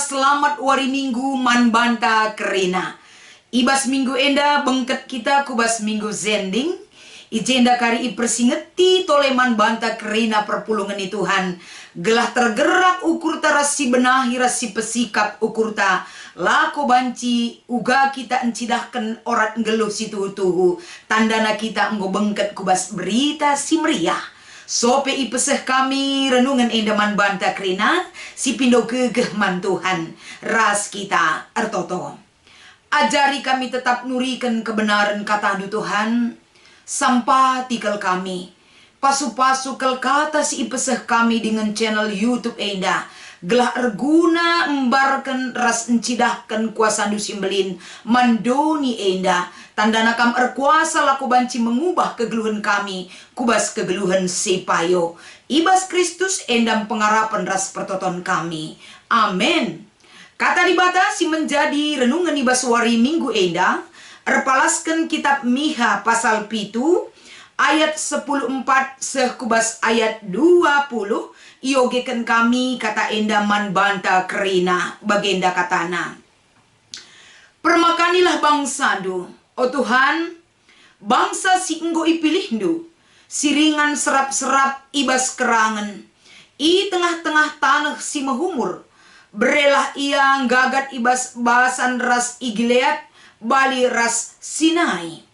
selamat wari minggu man banta kerina. Ibas minggu enda bengket kita kubas minggu zending. Ijenda kari i persingeti toleman banta kerina perpulungan i Tuhan. Gelah tergerak ukur ta rasi benahi rasi pesikap ukur ta. Lako banci uga kita encidahkan orat ngeluh si tuhu-tuhu. Tandana kita enggo bengket kubas berita si meriah. Sope ipeseh kami renungan endaman banta kerina si pindo gegeh man Tuhan ras kita ertoto. Ajari kami tetap nurikan kebenaran kata Tuhan sampai tikel kami. Pasu-pasu kel kata si ipeseh kami dengan channel YouTube enda. Gelah erguna embarkan ras encidahkan kuasa dusimbelin mandoni enda. Tandana kam erkuasa laku banci mengubah kegeluhan kami. Kubas kegeluhan sepayo. Ibas Kristus endam pengarapan ras pertoton kami. Amin. Kata dibata si menjadi renungan ibas wari minggu enda. Erpalaskan kitab Miha pasal pitu. Ayat 10:4 seh kubas ayat 20. Iogeken kami kata enda man banta kerina bagenda katana. Permakanilah bangsandu, oh Tuhan, bangsa si enggo ipilihdu, siringan serap-serap ibas kerangan, i tengah-tengah tanah si mehumur, berelah ia gagat ibas bahasan ras Gilead, bali ras Sinai.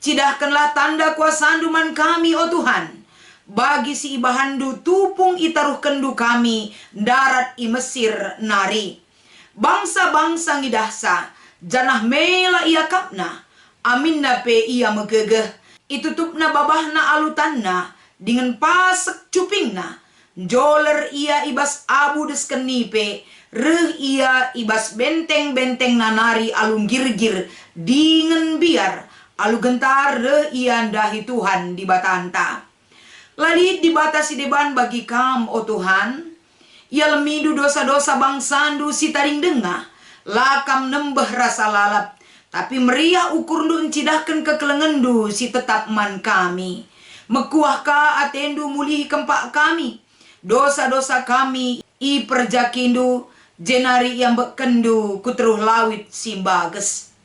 Cidahkanlah tanda kuasandu man kami, oh Tuhan, bagi si ibahandu tupung itaruh kendu kami, darat i Mesir nari. Bangsa-bangsa ngidahsa, janah mela ia kapna, aminna pe ia megegeh, itutupna babahna alutanna, dengan pasek cupingna, joler ia ibas abu deskenipe, reh ia ibas benteng-benteng nanari alung girgir, dengan biar, alu gentar reh ia ndahi Tuhan di batanta. Lali dibatasi deban bagi kam, oh Tuhan, ia lemidu dosa-dosa bangsandu si taring dengah, lakam nembeh rasa lalap, tapi meriah ukur ndu encidahkan kekelengendu si tetap man kami. Mekuah ka atendu mulih kempak kami, dosa-dosa kami i perjakindu, jenari yang bekendu kuteruh lawit si bages.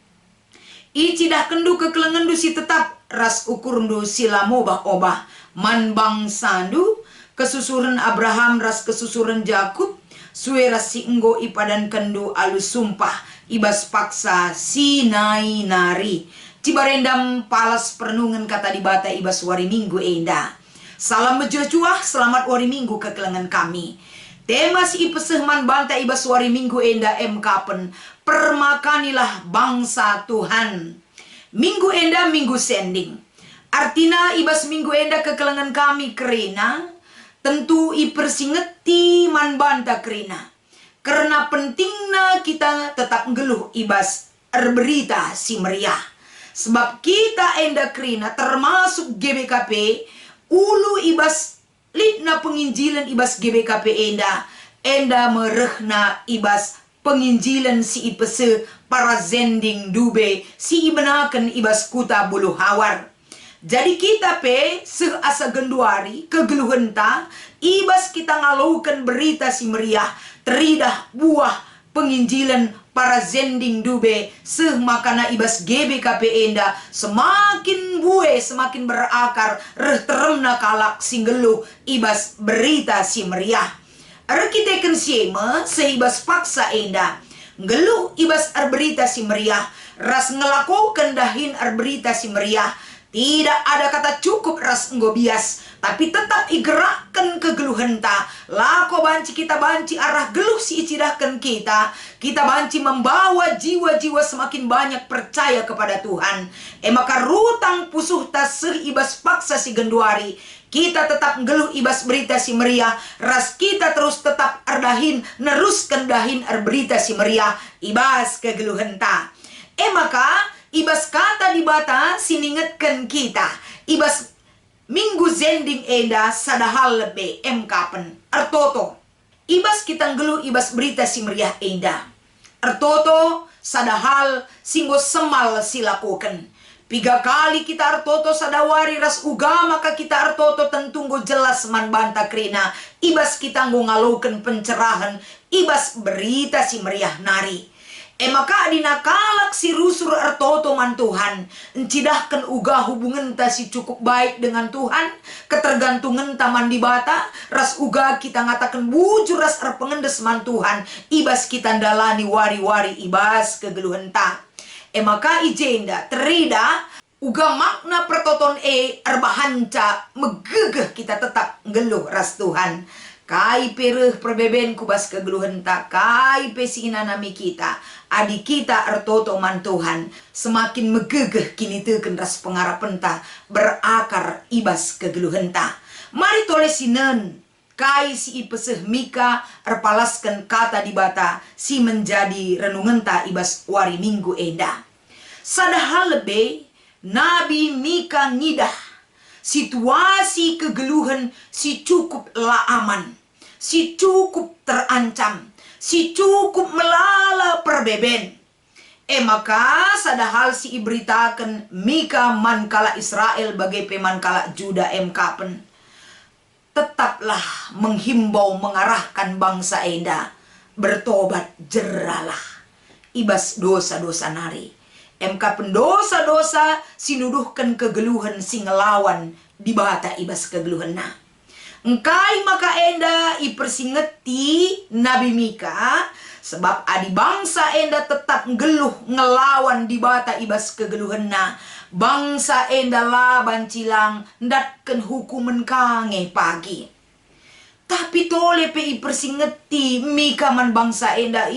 I cidahkendu kekelengendu si tetap, ras ukurndu sila mobah-obah, man bangsandu, kesusuran Abraham ras kesusuran Jakub, suera si enggo ipadan kendu alus sumpah, ibas paksa Sinai nari. Cibarendam palas perenungan kata dibata ibas wari minggu enda. Salam mejuah, selamat wari minggu kekelengan kami. Tema si ipeseh man banta ibas wari minggu enda kapen, permakanilah bangsa Tuhan. Minggu enda minggu sending. Artina ibas minggu enda kekelengan kami kerina, tentu ipersingeti man banta kerina. Karena pentingna kita tetap ngeluh ibas berita si meriah. Sebab kita enda kerina termasuk GBKP, ulu ibas litna penginjilan ibas GBKP enda merehna ibas penginjilan si ipese para zending dube si ibenaken ibas kuta bulu hawar. Jadi kita pe seasa genduari kegeluhenta ibas kita ngalaukan berita si meriah teridah buah penginjilan para zending dube makana ibas GBKP enda semakin buwe semakin berakar reh teremna kalak singgeluh ibas berita si meriah. Arkiteken siema seibas paksa enda ngeluh ibas berita si meriah ras ngelakukan dahin berita si meriah. Tidak ada kata cukup ras enggo bias, tapi tetap igerakkan kegeluhan ta. Lako banci kita banci arah geluh si icidahkan kita. Kita banci membawa jiwa-jiwa semakin banyak percaya kepada Tuhan. Maka rutang pusuh ta seibas paksa si genduari. Kita tetap ngeluh ibas berita si meriah. Ras kita terus tetap ardahin neruskan dahin berita si meriah. Ibas kegeluhan ta. Maka ibas kata dibata siningetkan kita. Ibas minggu zending enda sadahal lebe kapen. Artoto. Ibas kita ngeluh ibas berita si meriah enda. Artoto sadahal singgo semal silakukan. Piga kali kita artoto sadawari ras uga maka kita artoto tentunggo jelas man banta krina. Ibas kita ngaluken pencerahan. Ibas berita si meriah nari. Maka dinakalak si rusur artoto man Tuhan. Encidahkan uga hubungan ta si cukup baik dengan Tuhan. Ketergantungan taman di bata. Ras uga kita ngatakan bujur ras arpengendes man Tuhan. Ibas kita ndalani wari-wari ibas kegeluhan ta. Maka ijenda terida uga makna pertoton erbahanca megegeh kita tetap ngeluh ras Tuhan. Kai pereh perbeben kubas kegeluhan tak kai pesina nami kita adi kita artoto man Tuhan semakin megegeh kini teken ras pengarapan ta berakar ibas kegeluhan ta. Mari tolesinen kai si ipeseh Mika erpalaskan kata di bata si menjadi renungan ta ibas wari minggu enda. Sadahal lebih Nabi Mika ngidah situasi kegeluhan si cukup laaman, si cukup terancam, si cukup melala perbeben. Maka sadahal si iberitakan Mika mankala Israel bagai pemankala Juda kapen. Tetaplah menghimbau mengarahkan bangsa enda bertobat jeralah ibas dosa-dosa nari. Pendosa-dosa sinuduhkan kegeluhan si ngelawan di bata ibas kegeluhan na. Engkai maka enda ipersingeti Nabi Mika sebab adi bangsa enda tetap ngeluh ngelawan di bata ibas kegeluhan na. Bangsa enda laban cilang ndatken hukuman kange pagi. Tapi tole pe ipersingeti Mika man bangsa enda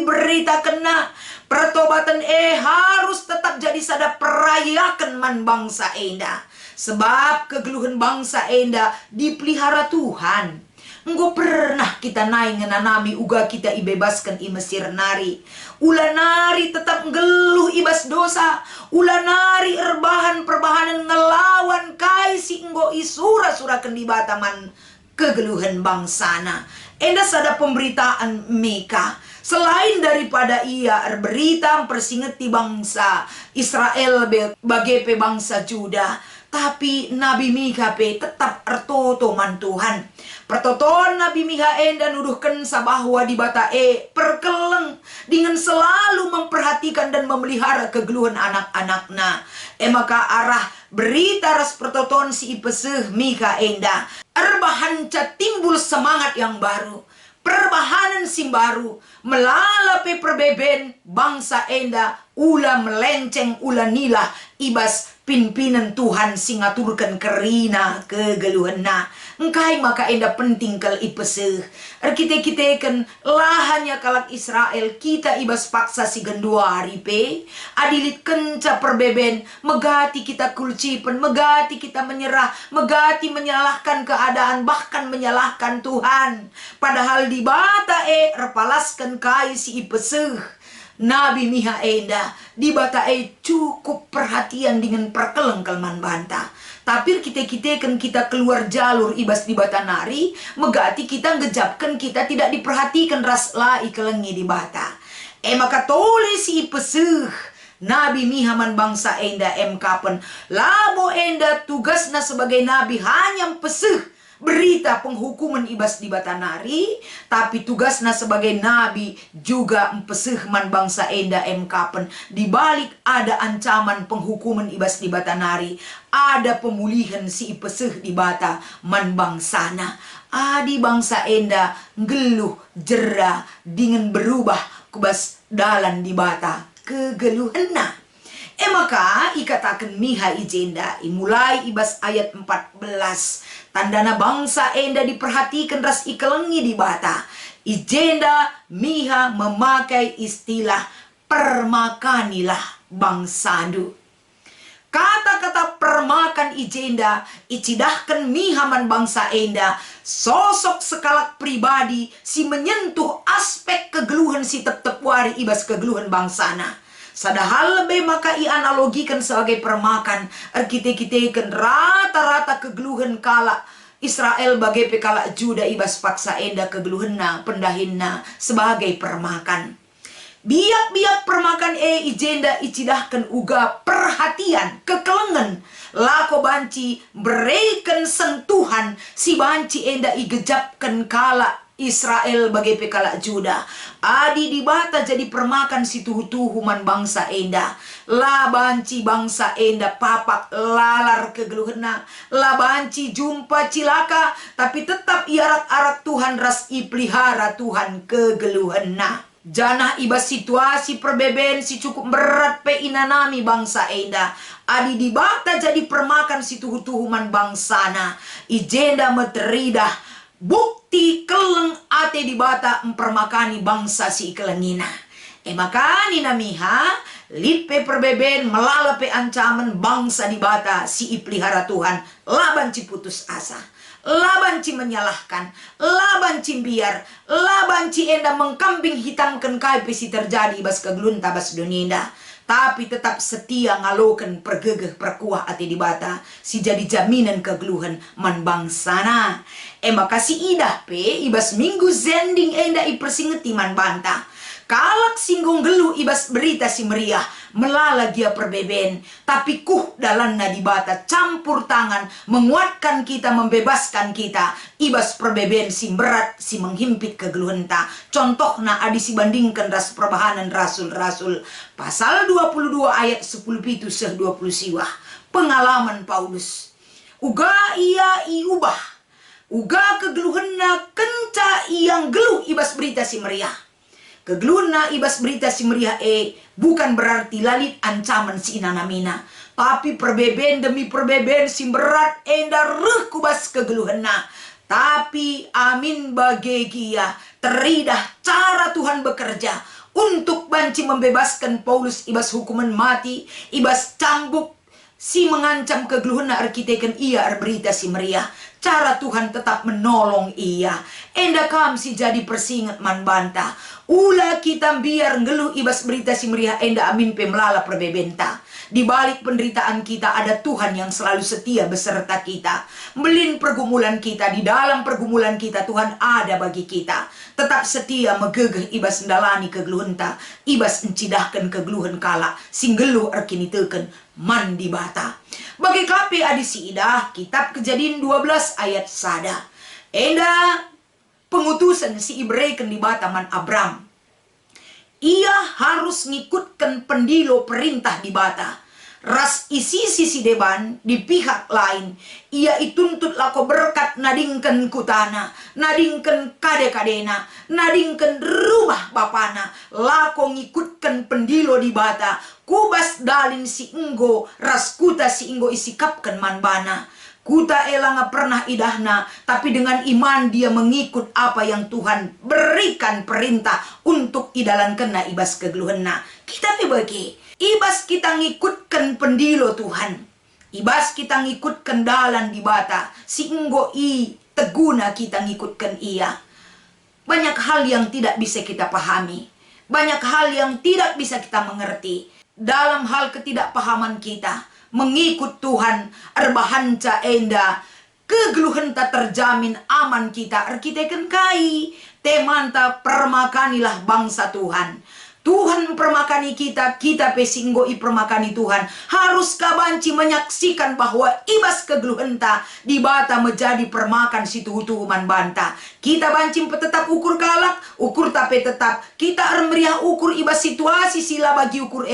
berita kena pertobatan harus tetap jadi sada perayakan man bangsa enda. Sebab kegeluhan bangsa enda dipelihara Tuhan. Enggo pernah kita naik ngenanami uga kita ibebaskan i Mesir nari. Ula nari tetap ngeluh ibas dosa. Ula nari erbahan perbahanan ngelawan kai si enggo isura-surakan di bataman kegeluhan bangsana. Enda sada pemberitaan Mika. Selain daripada ia berita persingeti bangsa Israel bagai bangsa Juda. Tapi Nabi Mika tetap ertoto man Tuhan. Pertoton Nabi Mika enda nuduhkan bahwa di bata perkeleng dengan selalu memperhatikan dan memelihara kegeluhan anak-anaknya. Maka arah berita ras pertoton si ipeseh Mika enda erbahanca timbul semangat yang baru. Perbahanan sim baru melalape perbeben bangsa enda ula melenceng ula nilah ibas pimpinan Tuhan singaturkan kerina kegeluhana. Engkai maka enda penting kal ipeseh. Kita kan lahannya kalak Israel kita ibas paksa si gendua hari pe. Adilit kenca perbeben. Megati kita kulcipen. Megati kita menyerah. Megati menyalahkan keadaan. Bahkan menyalahkan Tuhan. Padahal di bata repalaskan kai si ipeseh. Nabi Miha enda di bata cukup perhatian dengan perkeleng kelman banta. Tapi kita kan kita keluar jalur ibas di bata nari, megati kita ngejapkan kita tidak diperhatikan ras lai kelengi di bata. Maka tole si ipeseh Nabi Miha man bangsa enda kapen labo enda tugasna sebagai nabi hanya peseh berita penghukuman ibas di bata nari, tapi tugasnya sebagai nabi juga empeseh man bangsa enda kapen. Di balik ada ancaman penghukuman ibas di bata nari, ada pemulihan si ipeseh di bata man bangsana. Adi bangsa enda ngeluh jera dengan berubah kubas dalan di bata kegeluhena. Maka ikatakan Miha ijenda imulai ibas ayat 14. Tandana bangsa enda diperhatikan ras ikelengi di bata. Ijenda Miha memakai istilah permakanilah bangsadu. Kata-kata permakan ijenda icidahkan Miha man bangsa enda sosok sekalak pribadi si menyentuh aspek kegeluhan si tetep wari ibas kegeluhan bangsana. Sadahal lebih maka analogikan sebagai permakan. Kita rata-rata kegeluhan kala Israel bagai pekala Juda ibas paksa enda kegeluhanna pendahinna sebagai permakan. Biak-biak permakan ijenda icidahkan uga perhatian kekelengan lako banci berikan sentuhan si banci enda igejapkan kala Israel bagai pekala Juda. Adi dibata jadi permakan si tuhu-tuhu man bangsa enda. La banci bangsa enda papak lalar kegeluhena. La banci jumpa cilaka tapi tetap iarak-arak Tuhan ras ipelihara Tuhan kegeluhena. Janah ibas situasi perbeben si cukup berat pe inanami bangsa enda. Adi dibata jadi permakan si tuhu-tuhuman bangsana. Ijenda meteridah bukti keleng ate dibata mempermakani bangsa si kelengina. Makani namiha lipe perbeben melalape ancaman bangsa dibata si ipelihara Tuhan. Laban ci putus asa, laban ci menyalahkan, laban ci biar, laban ci enda mengkambing hitamkan kai pesi terjadi bas kegelunta bas dunia. Tapi tetap setia ngalokan pergegeh perkuah ati dibata si jadi jaminan kegeluhan man bangsana. Makasih idah pe ibas minggu zending enda ipersingeti man banta. Kalak singgung geluh ibas berita si meriah melala gia perbeben. Tapi dalanna dibata campur tangan menguatkan kita, membebaskan kita. Ibas perbeben si berat si menghimpit kegeluhenta. Contohna adi si bandingkan ras perbahanan rasul-rasul pasal 22 ayat 10 pitu seh 20 siwah. Pengalaman Paulus uga ia iubah, uga kegeluhena kenca yang geluh ibas berita si meriah. Kegeluna ibas berita si meriah bukan berarti lalit ancaman si inanamina. Tapi perbeben demi perbeben si berat enda reh kubas kegeluhena. Tapi amin bagegia teridah cara Tuhan bekerja untuk banci membebaskan Paulus ibas hukuman mati, ibas cambuk si mengancam kegeluhena arkiteken ia berita si meriah. Cara Tuhan tetap menolong ia. Enda kam si jadi persingat man banta. Ula kita biar ngeluh ibas berita si meriah enda amin pemelala perbebenta. Di balik penderitaan kita ada Tuhan yang selalu setia beserta kita. Melin pergumulan kita, di dalam pergumulan kita Tuhan ada bagi kita. Tetap setia megegeh ibas ndalani kegeluhenta. Ibas encidahkan kegeluhan kala singgeluh erkiniteken man dibata. Bagi kape adisi idah kitab Kejadian 12 ayat sada. Enda pengutusan si Ibreken di bataman Abram. Ia harus ngikutkan pendilo perintah di bata. Ras isi sisi deban di pihak lain. Ia ituntut lako berkat nadingken kutana, nadingken kade-kadena, nadingken rumah bapana. Lako ngikutkan pendilo di bata. Kubas dalin si enggo, ras kuta si enggo isikapkan manbana. Kuta elanga pernah idahna, tapi dengan iman dia mengikut apa yang Tuhan berikan perintah untuk idalan kena ibas kegeluhena. Kita bagi ibas kita ngikutkan pendilo Tuhan. Ibas kita ngikutkan dalan di bata. Si enggo teguna kita ngikutkan ia. Banyak hal yang tidak bisa kita pahami. Banyak hal yang tidak bisa kita mengerti. Dalam hal ketidakpahaman kita mengikut Tuhan erbahanca enda kegeluhan tak terjamin aman kita arkiteken kai temanta permakanilah bangsa Tuhan. Tuhan permakani kita, kita pesinggo permakani Tuhan. Harus kabanci menyaksikan bahwa ibas kegeluhenta di bata menjadi permakan si tuhu-tuhuman banta. Kita banci tetap ukur kalak, ukur tapi tetap. Kita meriah ukur ibas situasi sila bagi ukur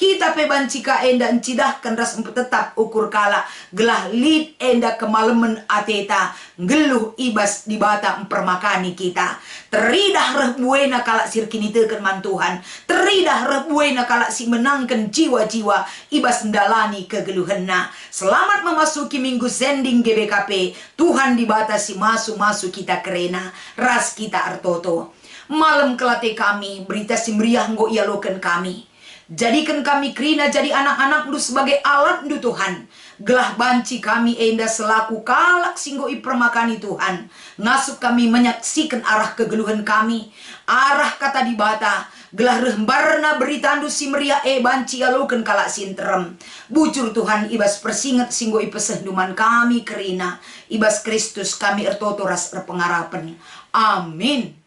kita pe banci ka enda encidahkan ras tetap ukur kala. Gelah lid enda kemalemen ateta. Geluh ibas di bata mempermakani kita. Teridah rebuena kala sirkiniteken man Tuhan. Teridah rebuena kala si menangkan jiwa-jiwa ibas ndalani kegeluhenna. Selamat memasuki minggu sending GBKP. Tuhan dibatasi masuk-masuk kita kerena. Ras kita artoto. Malam kelate kami berita si meriah nggo ialoken kami. Jadikan kami kerina jadi anak-anak lu sebagai alat lu Tuhan. Gelah banci kami enda selaku kalak singgo permakani Tuhan. Ngasuk kami menyaksikan arah kegeluhan kami. Arah kata di bata. Gelah rembarna berita andu si meriah banci aloken kalak sinterem. Bujur Tuhan ibas persingat singgo pesehduman kami kerina. Ibas Kristus kami ertoto ras erpengarapan. Amin.